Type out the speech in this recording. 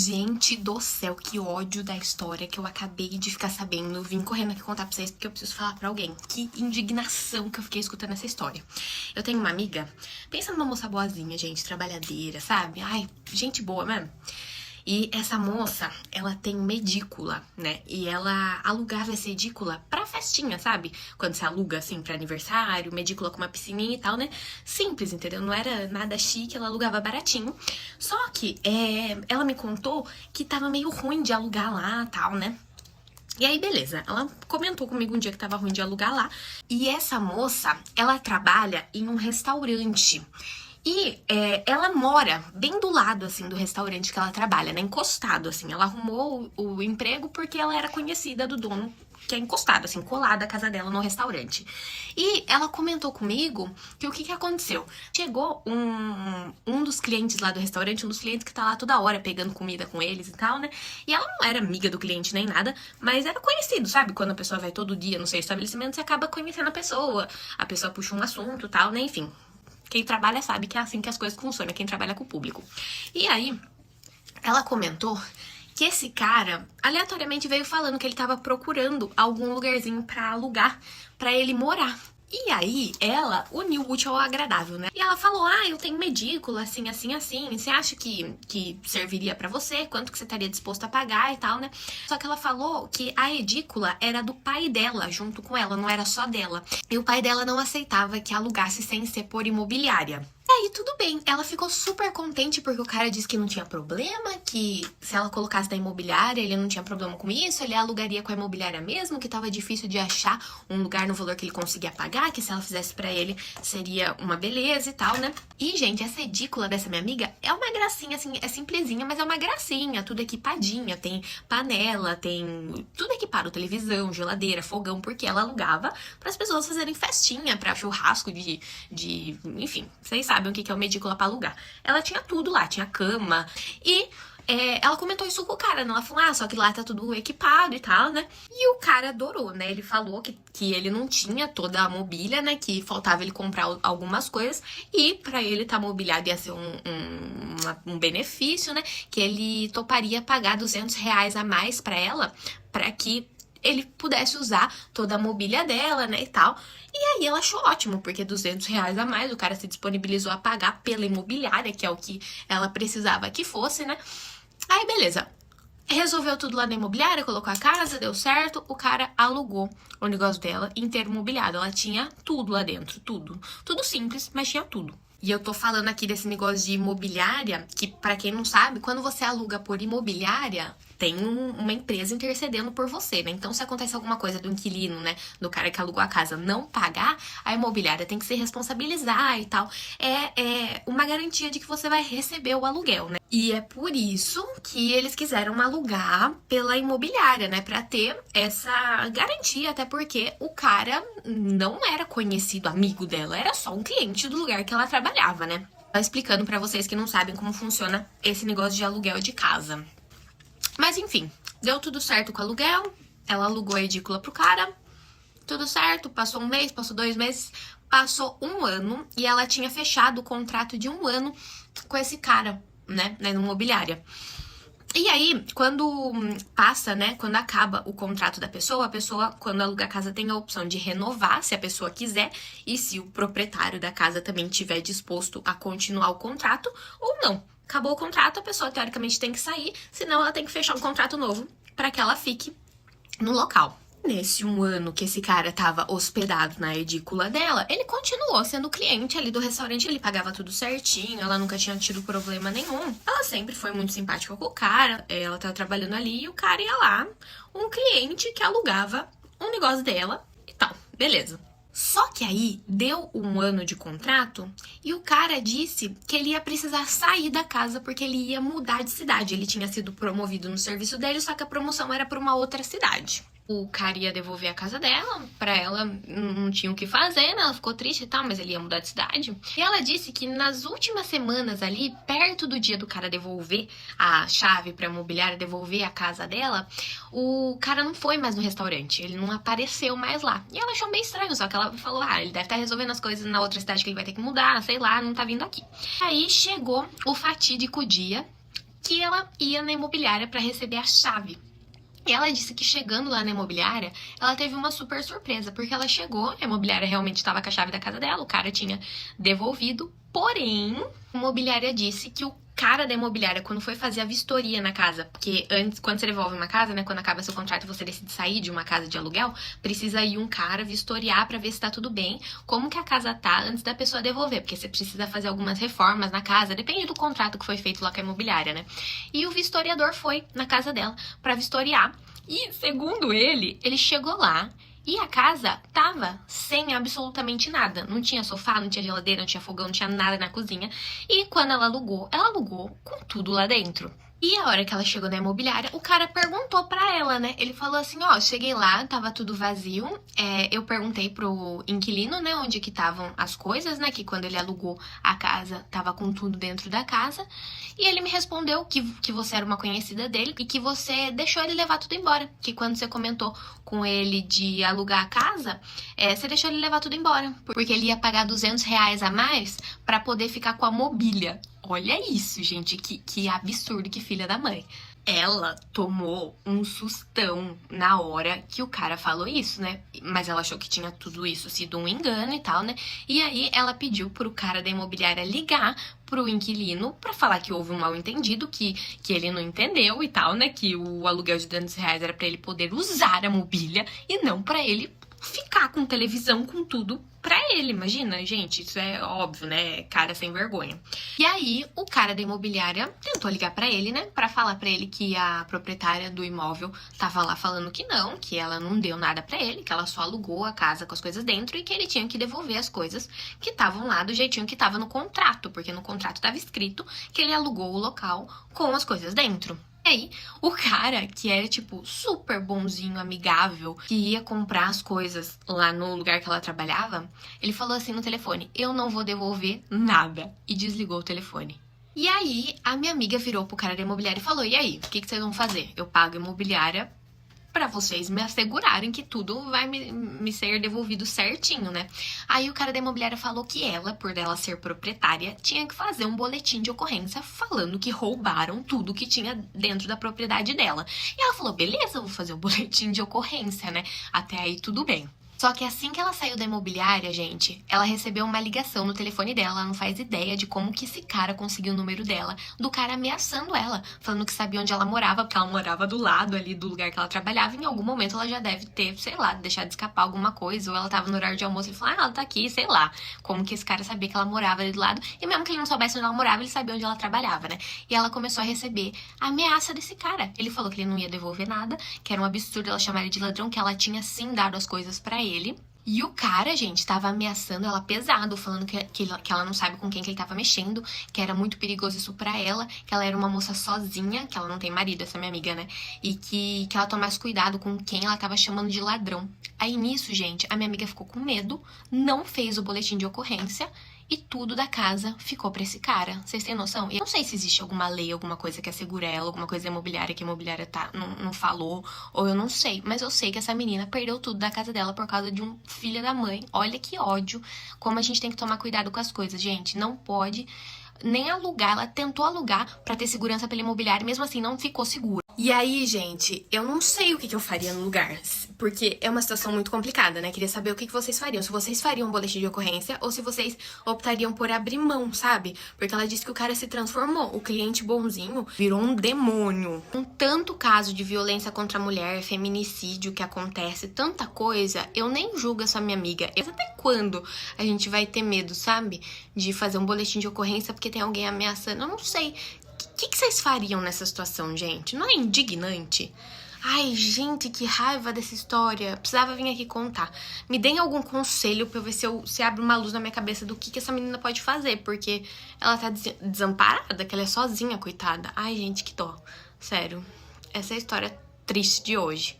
Gente do céu, que ódio da história que eu acabei de ficar sabendo. Vim correndo aqui contar pra vocês porque eu preciso falar pra alguém. Que indignação que eu fiquei escutando essa história. Eu tenho uma amiga, pensa numa moça boazinha, gente, trabalhadeira, sabe? Ai, gente boa mesmo. E essa moça, ela tem uma edícula, né? E ela alugava essa edícula pra festinha, sabe? Quando você aluga, assim, pra aniversário, uma edícula com uma piscininha e tal, né? Simples, entendeu? Não era nada chique, ela alugava baratinho. Só que ela me contou que tava meio ruim de alugar lá e tal, né? E aí, beleza, ela comentou comigo um dia que tava ruim de alugar lá. E essa moça, ela trabalha em um restaurante. E ela mora bem do lado, assim, do restaurante que ela trabalha, né? Encostado, assim. Ela arrumou o emprego porque ela era conhecida do dono, que é encostado, assim, colada a casa dela no restaurante. E ela comentou comigo que o que aconteceu? Chegou um dos clientes lá do restaurante, um dos clientes que tá lá toda hora pegando comida com eles e tal, né? E ela não era amiga do cliente nem nada, mas era conhecido, sabe? Quando a pessoa vai todo dia no seu estabelecimento, você acaba conhecendo a pessoa puxa um assunto e tal, né? Enfim. Quem trabalha sabe que é assim que as coisas funcionam, quem trabalha com o público. E aí, ela comentou que esse cara, aleatoriamente, veio falando que ele tava procurando algum lugarzinho pra alugar, pra ele morar. E aí, ela uniu o útil ao agradável, né? E ela falou, eu tenho uma edícula, assim, assim, assim. Você acha que serviria pra você? Quanto que você estaria disposto a pagar e tal, né? Só que ela falou que a edícula era do pai dela, junto com ela, não era só dela. E o pai dela não aceitava que alugasse sem ser por imobiliária. E aí, tudo bem. Ela ficou super contente porque o cara disse que não tinha problema, que se ela colocasse na imobiliária, ele não tinha problema com isso, ele alugaria com a imobiliária mesmo, que tava difícil de achar um lugar no valor que ele conseguia pagar, que se ela fizesse pra ele seria uma beleza e tal, né? E, gente, essa edícula dessa minha amiga é uma gracinha, assim, é simplesinha, mas é uma gracinha, tudo equipadinha, tem panela, tem tudo equipado, televisão, geladeira, fogão, porque ela alugava para as pessoas fazerem festinha, pra churrasco enfim, vocês sabem o que é uma edícula pra alugar. Ela tinha tudo lá, tinha cama e ela comentou isso com o cara, né? Ela falou, só que lá tá tudo equipado e tal, né? E o cara adorou, né? Ele falou que ele não tinha toda a mobília, né? Que faltava ele comprar algumas coisas. E pra ele tá mobiliado ia ser um benefício, né? Que ele toparia pagar R$ 200 a mais pra ela, pra que ele pudesse usar toda a mobília dela, né, e tal. E aí ela achou ótimo, porque R$ 200 a mais, o cara se disponibilizou a pagar pela imobiliária, que é o que ela precisava que fosse, né. Aí, beleza. Resolveu tudo lá na imobiliária, colocou a casa, deu certo, o cara alugou o negócio dela inteiro mobiliado. Ela tinha tudo lá dentro, tudo. Tudo simples, mas tinha tudo. E eu tô falando aqui desse negócio de imobiliária, que pra quem não sabe, quando você aluga por imobiliária, tem uma empresa intercedendo por você, né? Então, se acontece alguma coisa do inquilino, né, do cara que alugou a casa não pagar, a imobiliária tem que se responsabilizar e tal. É uma garantia de que você vai receber o aluguel, né? E é por isso que eles quiseram alugar pela imobiliária, né? Pra ter essa garantia, até porque o cara não era conhecido amigo dela, era só um cliente do lugar que ela trabalhava, né? Tô explicando pra vocês que não sabem como funciona esse negócio de aluguel de casa. Mas enfim, deu tudo certo com o aluguel, ela alugou a edícula pro cara, tudo certo, passou um mês, passou 2 meses, passou 1 ano e ela tinha fechado o contrato de 1 ano com esse cara, né, na imobiliária. E aí, quando passa, né, quando acaba o contrato da pessoa, a pessoa, quando aluga a casa, tem a opção de renovar, se a pessoa quiser, e se o proprietário da casa também estiver disposto a continuar o contrato, ou não. Acabou o contrato, a pessoa teoricamente tem que sair, senão ela tem que fechar um contrato novo para que ela fique no local. Nesse 1 ano que esse cara tava hospedado na edícula dela, ele continuou sendo cliente ali do restaurante, ele pagava tudo certinho, ela nunca tinha tido problema nenhum. Ela sempre foi muito simpática com o cara, ela tava trabalhando ali e o cara ia lá, um cliente que alugava um negócio dela e tal, beleza. Só que aí, deu 1 ano de contrato e o cara disse que ele ia precisar sair da casa porque ele ia mudar de cidade. Ele tinha sido promovido no serviço dele, só que a promoção era para uma outra cidade. O cara ia devolver a casa dela, pra ela não tinha o que fazer, né? Ela ficou triste e tal, mas ele ia mudar de cidade. E ela disse que nas últimas semanas ali, perto do dia do cara devolver a chave pra imobiliária, devolver a casa dela, o cara não foi mais no restaurante, ele não apareceu mais lá. E ela achou meio estranho, só que ela falou, ele deve estar resolvendo as coisas na outra cidade que ele vai ter que mudar, sei lá, não tá vindo aqui. Aí chegou o fatídico dia que ela ia na imobiliária para receber a chave. E ela disse que chegando lá na imobiliária, ela teve uma super surpresa, porque ela chegou, a imobiliária realmente estava com a chave da casa dela, o cara tinha devolvido, porém, a imobiliária disse que o cara da imobiliária, quando foi fazer a vistoria na casa, porque antes, quando você devolve uma casa, né, quando acaba seu contrato e você decide sair de uma casa de aluguel, precisa ir um cara vistoriar pra ver se tá tudo bem, como que a casa tá antes da pessoa devolver, porque você precisa fazer algumas reformas na casa, depende do contrato que foi feito lá com a imobiliária, né? E o vistoriador foi na casa dela pra vistoriar, e segundo ele chegou lá e a casa tava sem absolutamente nada. Não tinha sofá, não tinha geladeira, não tinha fogão, não tinha nada na cozinha. E quando ela alugou com tudo lá dentro. E a hora que ela chegou na imobiliária, o cara perguntou pra ela, né? Ele falou assim, ó, cheguei lá, tava tudo vazio. Eu perguntei pro inquilino, né, onde que estavam as coisas, né? Que quando ele alugou a casa, tava com tudo dentro da casa. E ele me respondeu que você era uma conhecida dele e que você deixou ele levar tudo embora. Que quando você comentou com ele de alugar a casa, você deixou ele levar tudo embora. Porque ele ia pagar R$ 200 a mais pra poder ficar com a mobília. Olha isso, gente, que absurdo, que filha da mãe. Ela tomou um sustão na hora que o cara falou isso, né? Mas ela achou que tinha tudo isso sido um engano e tal, né? E aí ela pediu pro cara da imobiliária ligar pro inquilino pra falar que houve um mal-entendido, que ele não entendeu e tal, né? Que o aluguel de R$ 200 era pra ele poder usar a mobília e não pra ele ficar com televisão, com tudo pra ele, imagina, gente, isso é óbvio, né, cara sem vergonha. E aí, o cara da imobiliária tentou ligar pra ele, né, pra falar pra ele que a proprietária do imóvel tava lá falando que não, que ela não deu nada pra ele, que ela só alugou a casa com as coisas dentro e que ele tinha que devolver as coisas que estavam lá do jeitinho que tava no contrato, porque no contrato tava escrito que ele alugou o local com as coisas dentro. E aí, o cara, que era, tipo, super bonzinho, amigável, que ia comprar as coisas lá no lugar que ela trabalhava, ele falou assim no telefone, eu não vou devolver nada. E desligou o telefone. E aí, a minha amiga virou pro cara da imobiliária e falou, e aí, o que vocês vão fazer? Eu pago a imobiliária pra vocês me assegurarem que tudo vai me ser devolvido certinho, né? Aí o cara da imobiliária falou que ela, por ela ser proprietária, tinha que fazer um boletim de ocorrência falando que roubaram tudo que tinha dentro da propriedade dela. E ela falou, beleza, eu vou fazer o boletim de ocorrência, né? Até aí tudo bem. Só que assim que ela saiu da imobiliária, gente, ela recebeu uma ligação no telefone dela. Ela não faz ideia de como que esse cara conseguiu o número dela, do cara ameaçando ela, falando que sabia onde ela morava, porque ela morava do lado ali do lugar que ela trabalhava. Em algum momento ela já deve ter, sei lá, deixado de escapar alguma coisa, ou ela tava no horário de almoço e falou, ela tá aqui, sei lá. Como que esse cara sabia que ela morava ali do lado, e mesmo que ele não soubesse onde ela morava, ele sabia onde ela trabalhava, né? E ela começou a receber a ameaça desse cara. Ele falou que ele não ia devolver nada, que era um absurdo ela chamar ele de ladrão, que ela tinha sim dado as coisas pra ele. E o cara, gente, tava ameaçando ela pesado, falando que ela não sabe com quem que ele tava mexendo, que era muito perigoso isso pra ela, que ela era uma moça sozinha, que ela não tem marido, essa minha amiga, né? E que ela tomasse cuidado com quem ela tava chamando de ladrão. Aí nisso, gente, a minha amiga ficou com medo, não fez o boletim de ocorrência e tudo da casa ficou pra esse cara. Vocês têm noção? Eu não sei se existe alguma lei, alguma coisa que assegura ela, alguma coisa imobiliária que a imobiliária não falou, ou eu não sei. Mas eu sei que essa menina perdeu tudo da casa dela por causa de um filho da mãe. Olha que ódio. Como a gente tem que tomar cuidado com as coisas, gente. Não pode nem alugar. Ela tentou alugar pra ter segurança pela imobiliária, mesmo assim não ficou segura. E aí, gente, eu não sei o que eu faria no lugar, porque é uma situação muito complicada, né? Queria saber o que vocês fariam. Se vocês fariam um boletim de ocorrência ou se vocês optariam por abrir mão, sabe? Porque ela disse que o cara se transformou. O cliente bonzinho virou um demônio. Com tanto caso de violência contra a mulher, feminicídio que acontece, tanta coisa, eu nem julgo essa minha amiga. Até quando a gente vai ter medo, sabe? De fazer um boletim de ocorrência porque tem alguém ameaçando? Eu não sei. O que vocês fariam nessa situação, gente? Não é indignante? Ai, gente, que raiva dessa história. Precisava vir aqui contar. Me deem algum conselho pra eu ver se abre uma luz na minha cabeça do que essa menina pode fazer. Porque ela tá desamparada, que ela é sozinha, coitada. Ai, gente, que dó. Sério. Essa é a história triste de hoje.